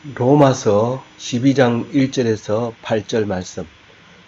로마서 12장 1절에서 8절 말씀.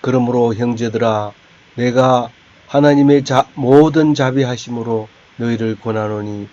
그러므로 형제들아 내가 하나님의 모든 자비하심으로 너희를 권하노니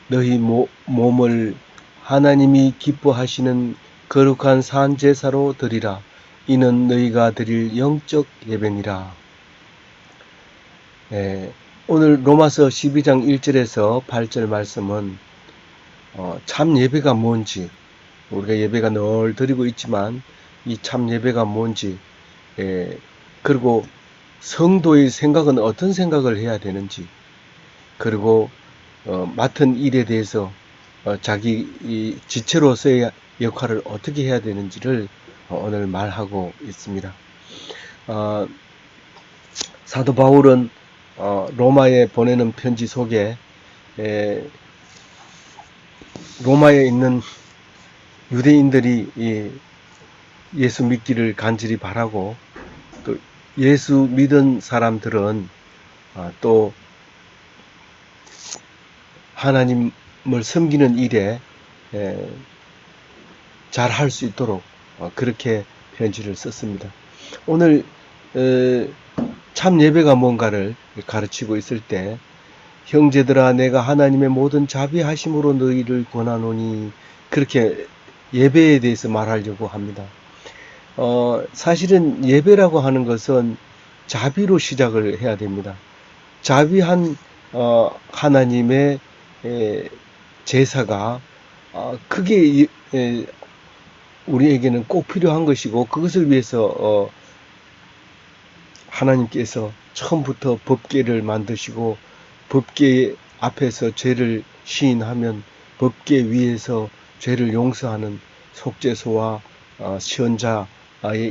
너희 몸을 하나님이 기뻐하시는 거룩한 산 제사로 드리라. 이는 너희가 드릴 영적 예배니라. 오늘 로마서 12장 1절에서 8절 말씀은 참 예배가 뭔지, 우리가 예배가 늘 드리고 있지만 이 참 예배가 뭔지, 그리고 성도의 생각은 어떤 생각을 해야 되는지, 그리고 맡은 일에 대해서 자기 이 지체로서의 역할을 어떻게 해야 되는지를 오늘 말하고 있습니다. 사도 바울은 로마에 보내는 편지 속에 로마에 있는 유대인들이 예수 믿기를 간절히 바라고, 또 예수 믿은 사람들은 또 하나님을 섬기는 일에 잘 할 수 있도록 그렇게 편지를 썼습니다. 오늘 참 예배가 뭔가를 가르치고 있을 때, 형제들아 내가 하나님의 모든 자비하심으로 너희를 권하노니, 그렇게 예배에 대해서 말하려고 합니다. 사실은 예배라고 하는 것은 자비로 시작을 해야 됩니다. 자비한 하나님의 제사가 크게 우리에게는 꼭 필요한 것이고, 그것을 위해서 하나님께서 처음부터 법궤를 만드시고, 법궤 앞에서 죄를 시인하면 법궤 위에서 죄를 용서하는 속죄소와 시언자의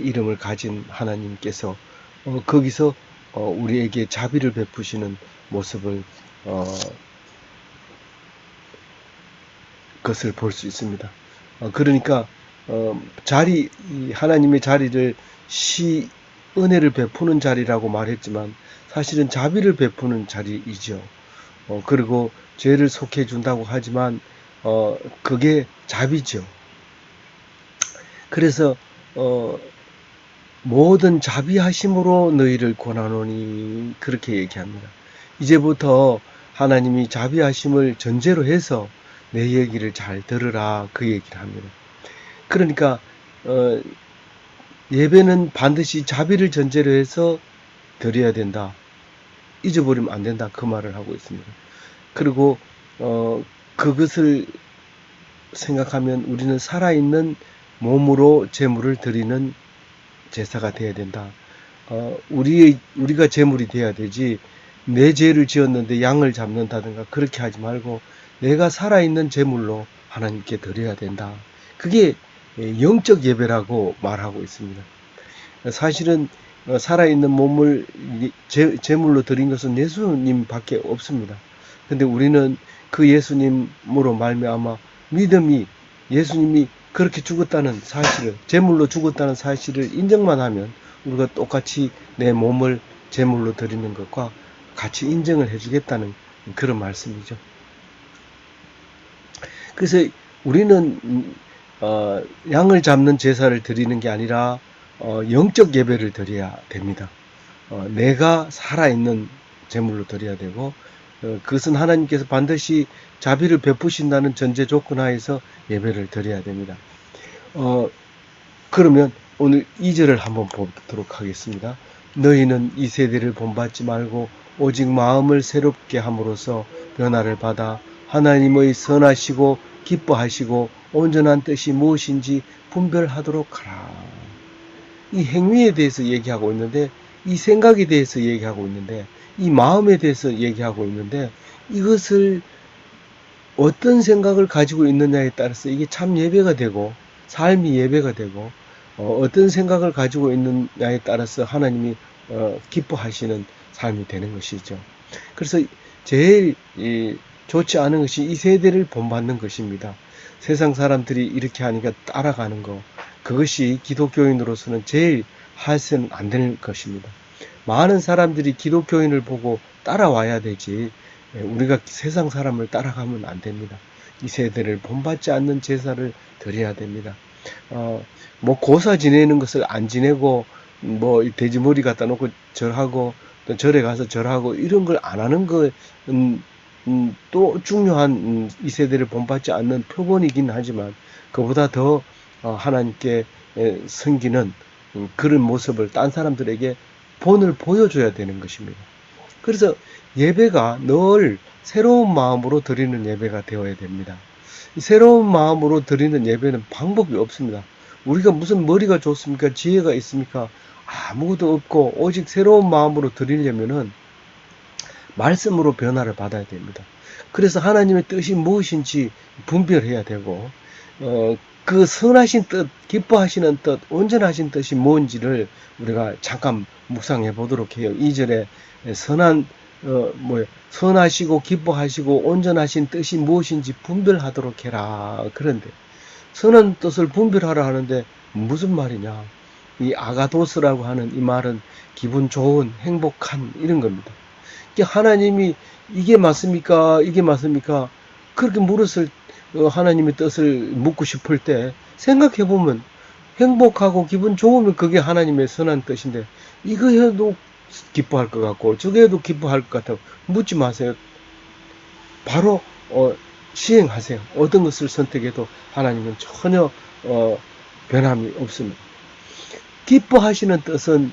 이름을 가진 하나님께서 거기서 우리에게 자비를 베푸시는 모습을 것을 볼 수 있습니다. 그러니까 하나님의 자리를 은혜를 베푸는 자리라고 말했지만 사실은 자비를 베푸는 자리이죠. 그리고 죄를 속해 준다고 하지만 그게 자비죠. 그래서 모든 자비하심으로 너희를 권하노니, 그렇게 얘기합니다. 이제부터 하나님이 자비하심을 전제로 해서 내 얘기를 잘 들으라, 그 얘기를 합니다. 그러니까 예배는 반드시 자비를 전제로 해서 드려야 된다, 잊어버리면 안 된다, 그 말을 하고 있습니다. 그리고 그것을 생각하면 우리는 살아있는 몸으로 제물을 드리는 제사가 되어야 된다. 우리가 제물이 돼야 되지, 내 죄를 지었는데 양을 잡는다든가 그렇게 하지 말고 내가 살아있는 제물로 하나님께 드려야 된다. 그게 영적 예배라고 말하고 있습니다. 사실은 살아있는 몸을 제물로 드린 것은 예수님밖에 없습니다. 근데 우리는 그 예수님으로 말미암아 믿음이, 예수님이 그렇게 죽었다는 사실을, 제물로 죽었다는 사실을 인정만 하면 우리가 똑같이 내 몸을 제물로 드리는 것과 같이 인정을 해주겠다는 그런 말씀이죠. 그래서 우리는 양을 잡는 제사를 드리는 게 아니라 영적 예배를 드려야 됩니다. 내가 살아있는 제물로 드려야 되고, 그것은 하나님께서 반드시 자비를 베푸신다는 전제 조건 하에서 예배를 드려야 됩니다. 그러면 오늘 2절을 한번 보도록 하겠습니다. 너희는 이 세대를 본받지 말고 오직 마음을 새롭게 함으로써 변화를 받아 하나님의 선하시고 기뻐하시고 온전한 뜻이 무엇인지 분별하도록 하라. 이 행위에 대해서 얘기하고 있는데, 이 생각에 대해서 얘기하고 있는데, 이 마음에 대해서 얘기하고 있는데, 이것을 어떤 생각을 가지고 있느냐에 따라서 이게 참 예배가 되고 삶이 예배가 되고, 어떤 생각을 가지고 있느냐에 따라서 하나님이 기뻐하시는 삶이 되는 것이죠. 그래서 제일 좋지 않은 것이 이 세대를 본받는 것입니다. 세상 사람들이 이렇게 하니까 따라가는 거, 그것이 기독교인으로서는 제일 해서는 안 되는 것입니다. 많은 사람들이 기독교인을 보고 따라와야 되지, 우리가 세상 사람을 따라가면 안 됩니다. 이 세대를 본받지 않는 제사를 드려야 됩니다. 뭐 고사 지내는 것을 안 지내고 뭐 돼지머리 갖다 놓고 절하고 또 절에 가서 절하고 이런 걸 안 하는 거 또 중요한 이 세대를 본받지 않는 표본이긴 하지만 그보다 더 하나님께 섬기는 그런 모습을 딴 사람들에게 본을 보여줘야 되는 것입니다. 그래서 예배가 늘 새로운 마음으로 드리는 예배가 되어야 됩니다. 새로운 마음으로 드리는 예배는 방법이 없습니다. 우리가 무슨 머리가 좋습니까? 지혜가 있습니까? 아무것도 없고 오직 새로운 마음으로 드리려면은 말씀으로 변화를 받아야 됩니다. 그래서 하나님의 뜻이 무엇인지 분별해야 되고 그 선하신 뜻, 기뻐하시는 뜻, 온전하신 뜻이 뭔지를 우리가 잠깐 묵상해 보도록 해요. 2절에 선하시고 기뻐하시고 온전하신 뜻이 무엇인지 분별하도록 해라. 그런데 선한 뜻을 분별하라 하는데 무슨 말이냐? 이 아가도스라고 하는 이 말은 기분 좋은, 행복한 이런 겁니다. 하나님이 이게 맞습니까? 이게 맞습니까? 그렇게 물었을 하나님의 뜻을 묻고 싶을 때 생각해 보면 행복하고 기분 좋으면 그게 하나님의 선한 뜻인데 이거 해도 기뻐할 것 같고 저거 해도 기뻐할 것 같아요. 묻지 마세요. 바로 시행하세요. 어떤 것을 선택해도 하나님은 전혀 변함이 없습니다. 기뻐하시는 뜻은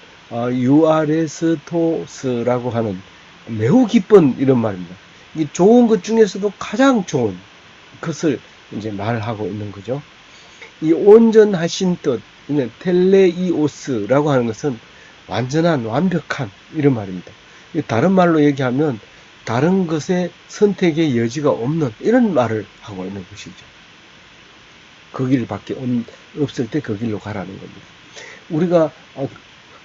유아레스토스라고 하는 매우 기쁜 이런 말입니다. 이 좋은 것 중에서도 가장 좋은 것을 이제 말하고 있는 거죠. 이 온전하신 뜻, 텔레이오스라고 하는 것은 완전한, 완벽한 이런 말입니다. 다른 말로 얘기하면 다른 것에 선택의 여지가 없는 이런 말을 하고 있는 것이죠. 그 길밖에 없을 때 그 길로 가라는 겁니다. 우리가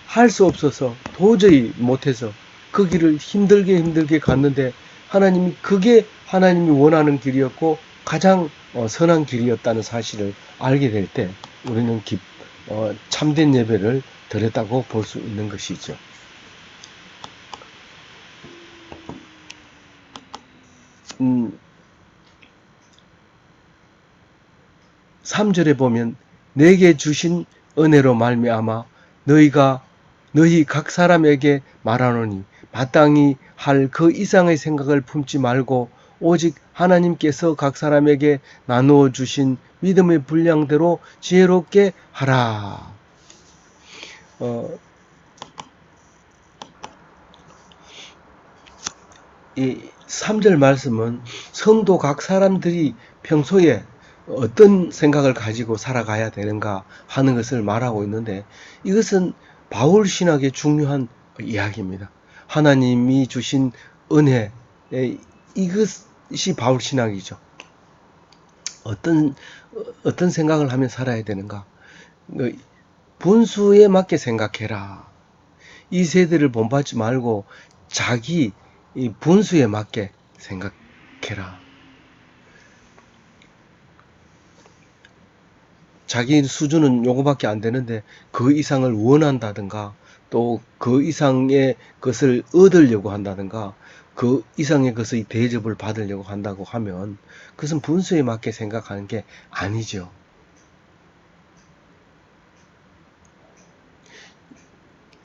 할 수 없어서 도저히 못해서 그 길을 힘들게 갔는데 하나님이 그게 하나님이 원하는 길이었고 가장 선한 길이었다는 사실을 알게 될 때 우리는 참된 예배를 드렸다고 볼 수 있는 것이죠. 3절에 보면 내게 주신 은혜로 말미암아 너희 각 사람에게 말하노니 마땅히 할 그 이상의 생각을 품지 말고 오직 하나님께서 각 사람에게 나누어 주신 믿음의 분량대로 지혜롭게 하라. 이 3절 말씀은 성도 각 사람들이 평소에 어떤 생각을 가지고 살아가야 되는가 하는 것을 말하고 있는데 이것은 바울 신학의 중요한 이야기입니다. 하나님이 주신 은혜, 이것이 바울 신학이죠. 어떤 생각을 하며 살아야 되는가? 분수에 맞게 생각해라. 이 세대를 본받지 말고 자기 분수에 맞게 생각해라. 자기 수준은 요거밖에 안 되는데 그 이상을 원한다든가 또 그 이상의 것을 얻으려고 한다든가 그 이상의 것의 대접을 받으려고 한다고 하면 그것은 분수에 맞게 생각하는 게 아니죠.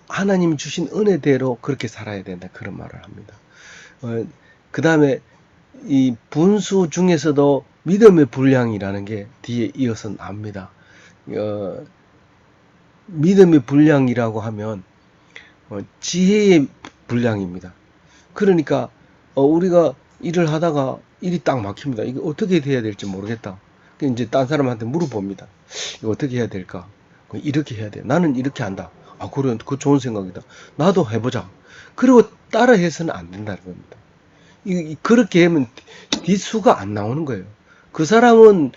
하나님이 주신 은혜대로 그렇게 살아야 된다 그런 말을 합니다. 그 다음에 이 분수 중에서도 믿음의 분량이라는 게 뒤에 이어서 나옵니다. 믿음의 분량이라고 하면 지혜의 분량입니다. 그러니까 우리가 일을 하다가 일이 딱 막힙니다. 이거 어떻게 해야 될지 모르겠다. 이제 딴 사람한테 물어봅니다. 이거 어떻게 해야 될까? 이렇게 해야 돼. 나는 이렇게 한다. 그래, 그거 좋은 생각이다. 나도 해보자. 그리고 따라 해서는 안 된다는 겁니다. 그렇게 하면 뒷수가 안 나오는 거예요. 그 사람은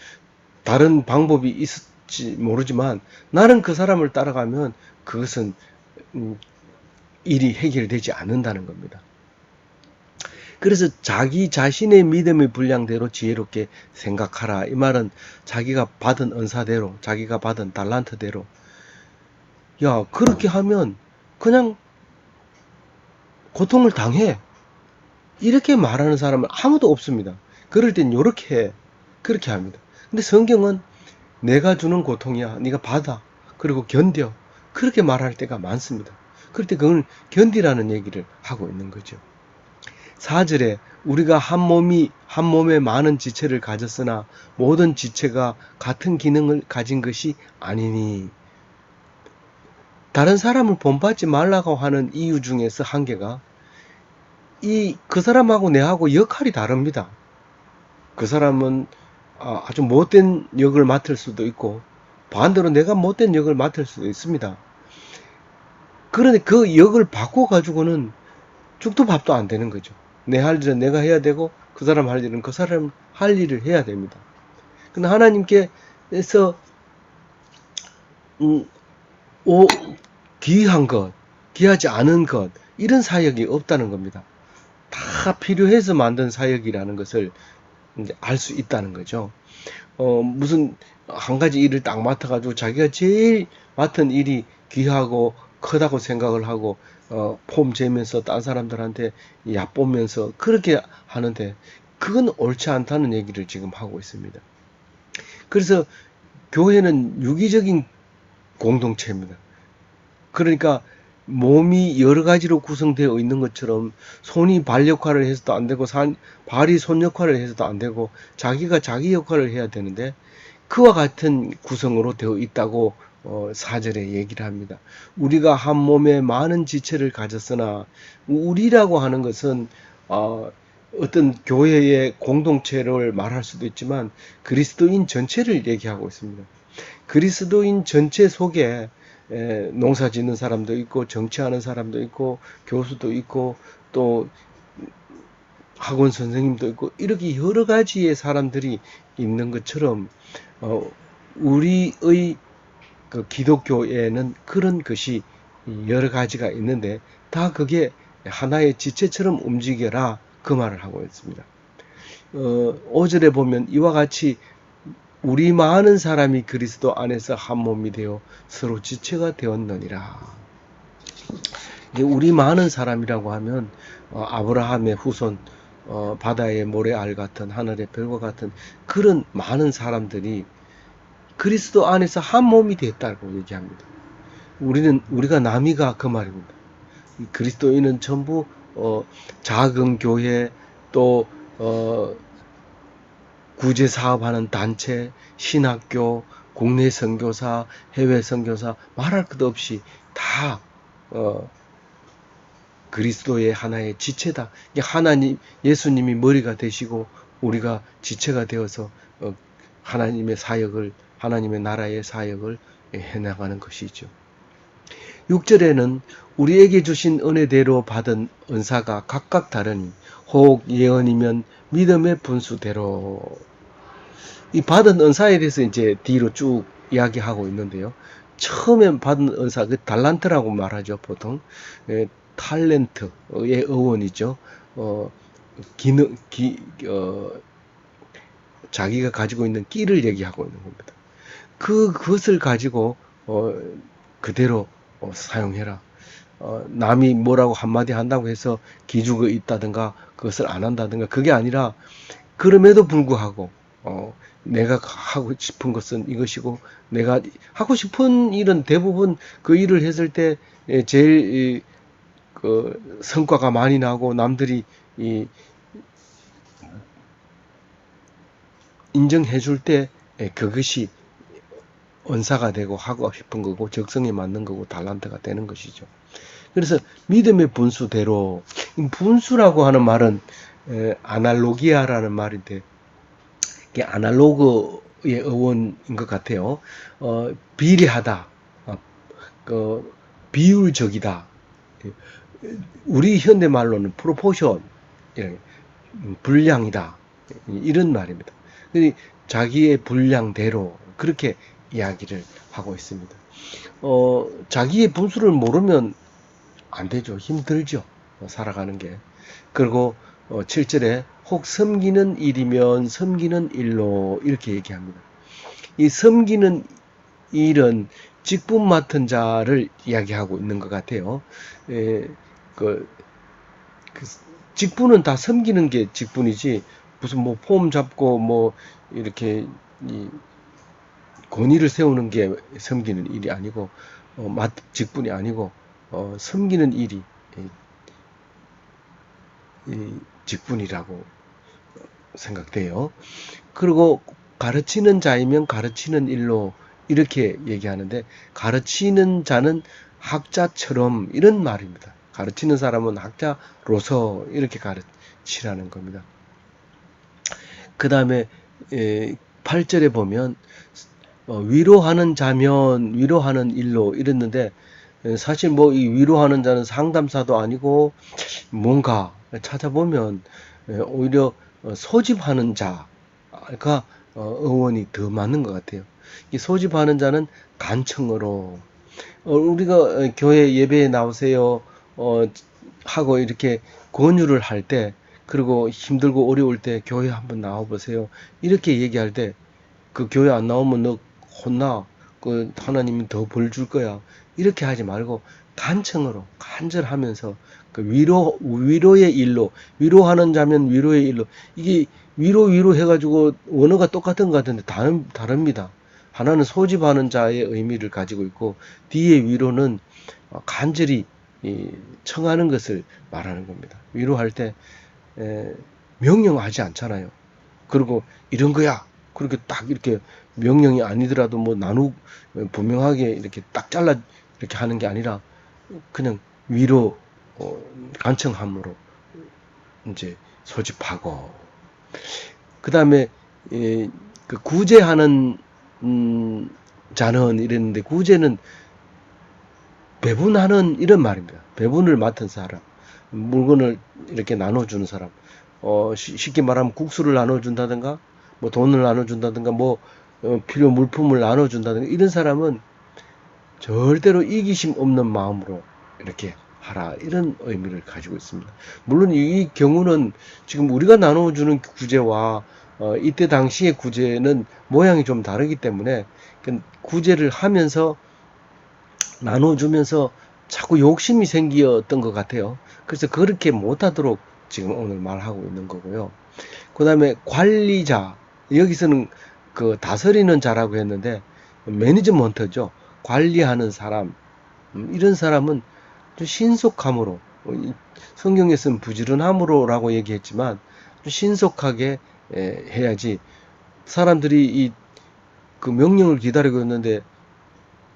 다른 방법이 있을지 모르지만 나는 그 사람을 따라가면 그것은 일이 해결되지 않는다는 겁니다. 그래서 자기 자신의 믿음의 분량대로 지혜롭게 생각하라. 이 말은 자기가 받은 은사대로, 자기가 받은 달란트대로 그렇게 하면 그냥 고통을 당해. 이렇게 말하는 사람은 아무도 없습니다. 그럴 땐 이렇게 해. 그렇게 합니다. 근데 성경은 내가 주는 고통이야. 네가 받아. 그리고 견뎌. 그렇게 말할 때가 많습니다. 그럴 때 그걸 견디라는 얘기를 하고 있는 거죠. 4절에 우리가 한 몸에 많은 지체를 가졌으나 모든 지체가 같은 기능을 가진 것이 아니니. 다른 사람을 본받지 말라고 하는 이유 중에서 한 개가 그 사람하고 내하고 역할이 다릅니다. 그 사람은 아주 못된 역을 맡을 수도 있고 반대로 내가 못된 역을 맡을 수도 있습니다. 그런데 그 역을 바꿔가지고는 죽도 밥도 안 되는 거죠. 내 할 일은 내가 해야 되고 그 사람 할 일은 그 사람 할 일을 해야 됩니다. 근데 하나님께서 음, 귀한 것, 귀하지 않은 것 이런 사역이 없다는 겁니다. 다 필요해서 만든 사역이라는 것을 알 수 있다는 거죠. 무슨 한 가지 일을 딱 맡아가지고 자기가 제일 맡은 일이 귀하고 크다고 생각을 하고 폼 재면서 딴 사람들한테 얕보면서 그렇게 하는데 그건 옳지 않다는 얘기를 지금 하고 있습니다. 그래서 교회는 유기적인 공동체입니다. 그러니까 몸이 여러 가지로 구성되어 있는 것처럼 손이 발 역할을 해서도 안 되고 발이 손 역할을 해서도 안 되고 자기가 자기 역할을 해야 되는데 그와 같은 구성으로 되어 있다고 4절에 얘기를 합니다. 우리가 한 몸에 많은 지체를 가졌으나 우리라고 하는 것은 어떤 교회의 공동체를 말할 수도 있지만 그리스도인 전체를 얘기하고 있습니다. 그리스도인 전체 속에 농사 짓는 사람도 있고 정치하는 사람도 있고 교수도 있고 또 학원 선생님도 있고 이렇게 여러 가지의 사람들이 있는 것처럼 우리의 그 기독교에는 그런 것이 여러 가지가 있는데 다 그게 하나의 지체처럼 움직여라 그 말을 하고 있습니다. 5절에 보면 이와 같이 우리 많은 사람이 그리스도 안에서 한 몸이 되어 서로 지체가 되었느니라. 우리 많은 사람이라고 하면 아브라함의 후손, 바다의 모래알 같은 하늘의 별과 같은 그런 많은 사람들이 그리스도 안에서 한 몸이 됐다고 얘기합니다. 우리가 남이가 그 말입니다. 그리스도인은 전부 작은 교회 또 구제 사업하는 단체, 신학교, 국내 선교사, 해외 선교사 말할 것 없이 다 그리스도의 하나의 지체다. 하나님, 예수님이 머리가 되시고 우리가 지체가 되어서 하나님의 사역을, 하나님의 나라의 사역을 해나가는 것이죠. 6절에는 우리에게 주신 은혜대로 받은 은사가 각각 다르니 혹 예언이면 믿음의 분수대로. 이 받은 은사에 대해서 이제 뒤로 쭉 이야기하고 있는데요. 처음에 받은 은사, 그 달란트라고 말하죠, 보통. 탤런트의 어원이죠. 기능, 자기가 가지고 있는 끼를 얘기하고 있는 겁니다. 그것을 가지고, 그대로 사용해라. 남이 뭐라고 한마디 한다고 해서 기죽어 있다든가, 그것을 안 한다든가, 그게 아니라, 그럼에도 불구하고, 내가 하고 싶은 것은 이것이고, 내가 하고 싶은 일은 대부분 그 일을 했을 때, 제일, 그 성과가 많이 나고 남들이 인정해 줄 때 그것이 은사가 되고 하고 싶은 거고 적성에 맞는 거고 달란트가 되는 것이죠. 그래서 믿음의 분수대로, 분수라고 하는 말은 아날로기아라는 말인데 이게 아날로그의 어원인 것 같아요. 비례하다, 비율적이다. 우리 현대말로는 프로포션, 분량이다. 이런 말입니다. 자기의 분량대로 그렇게 이야기를 하고 있습니다. 자기의 분수를 모르면 안 되죠. 힘들죠. 살아가는 게. 그리고 7절에 혹 섬기는 일이면 섬기는 일로 이렇게 얘기합니다. 이 섬기는 일은 직분 맡은 자를 이야기하고 있는 것 같아요. 그 직분은 다 섬기는 게 직분이지 무슨 뭐 폼 잡고 뭐 이렇게 이 권위를 세우는 게 섬기는 일이 아니고 직분이 아니고 섬기는 일이 직분이라고 생각돼요. 그리고 가르치는 자이면 가르치는 일로 이렇게 얘기하는데 가르치는 자는 학자처럼 이런 말입니다. 가르치는 사람은 학자로서 이렇게 가르치라는 겁니다. 그 다음에 8절에 보면 위로하는 자면 위로하는 일로 이랬는데 사실 뭐 이 위로하는 자는 상담사도 아니고 뭔가 찾아보면 오히려 소집하는 자가 어원이 더 맞는 것 같아요. 이 소집하는 자는 간청으로 우리가 교회 예배에 나오세요 하고 이렇게 권유를 할 때 그리고 힘들고 어려울 때 교회 한번 나와보세요 이렇게 얘기할 때 그 교회 안 나오면 너 혼나 그 하나님이 더 벌 줄 거야 이렇게 하지 말고 간청으로 간절하면서 그 위로의 일로 위로하는 자면 위로의 일로 이게 위로 해가지고 원어가 똑같은 것 같은데 다릅니다. 하나는 소집하는 자의 의미를 가지고 있고 뒤에 위로는 간절히 청하는 것을 말하는 겁니다. 위로할 때 명령하지 않잖아요. 그리고 이런 거야. 그렇게 딱 이렇게 명령이 아니더라도 뭐 분명하게 이렇게 딱 잘라 이렇게 하는 게 아니라 그냥 위로 간청함으로 이제 소집하고 그 다음에 그 구제하는 자는 이랬는데 구제는 배분하는 이런 말입니다. 배분을 맡은 사람, 물건을 이렇게 나눠주는 사람. 쉽게 말하면 국수를 나눠준다든가, 뭐 돈을 나눠준다든가, 뭐 필요 물품을 나눠준다든가 이런 사람은 절대로 이기심 없는 마음으로 이렇게 하라 이런 의미를 가지고 있습니다. 물론 이 경우는 지금 우리가 나눠주는 구제와 이때 당시의 구제는 모양이 좀 다르기 때문에 구제를 하면서 나눠주면서 자꾸 욕심이 생겼던 것 같아요. 그래서 그렇게 못하도록 지금 오늘 말하고 있는 거고요. 그 다음에 관리자 여기서는 그 다스리는 자라고 했는데 매니지먼트죠. 관리하는 사람 이런 사람은 좀 신속함으로 성경에서는 부지런함으로라고 얘기했지만 좀 신속하게 해야지 사람들이 그 명령을 기다리고 있는데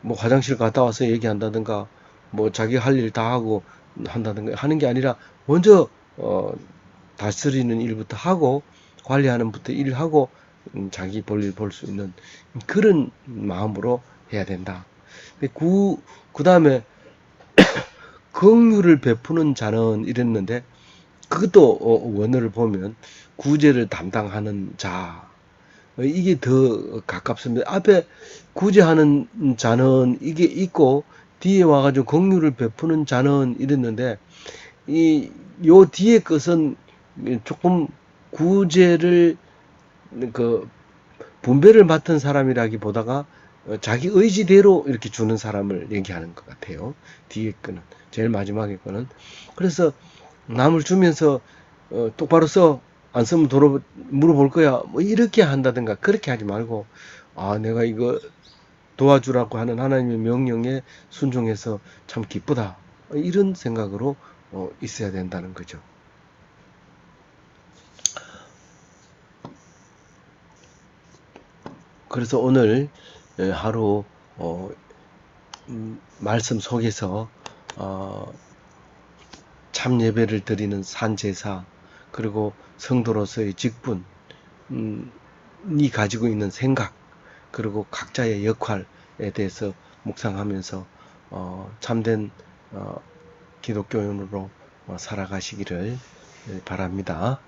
뭐 화장실 갔다 와서 얘기한다든가 뭐 자기 할 일 다 하고 한다든가 하는 게 아니라 먼저 다스리는 일부터 하고 관리하는 부터 일하고 자기 볼일 볼 수 있는 그런 마음으로 해야 된다. 그 다음에 긍휼을 베푸는 자는 이랬는데 그것도 원어를 보면 구제를 담당하는 자 이게 더 가깝습니다. 앞에 구제하는 자는 이게 있고 뒤에 와가지고 긍휼을 베푸는 자는 이랬는데 요 뒤에 것은 조금 구제를 그 분배를 맡은 사람이라기보다가 자기 의지대로 이렇게 주는 사람을 얘기하는 것 같아요. 뒤에 거는 제일 마지막에 거는 그래서 남을 주면서 똑바로 써 안 쓰면 물어볼 거야 뭐 이렇게 한다든가 그렇게 하지 말고 내가 이거 도와주라고 하는 하나님의 명령에 순종해서 참 기쁘다 이런 생각으로 있어야 된다는 거죠. 그래서 오늘 하루 말씀 속에서 참 예배를 드리는 산제사 그리고 성도로서의 직분 이 가지고 있는 생각 그리고 각자의 역할에 대해서 묵상하면서 참된 기독교인으로 살아가시기를 바랍니다.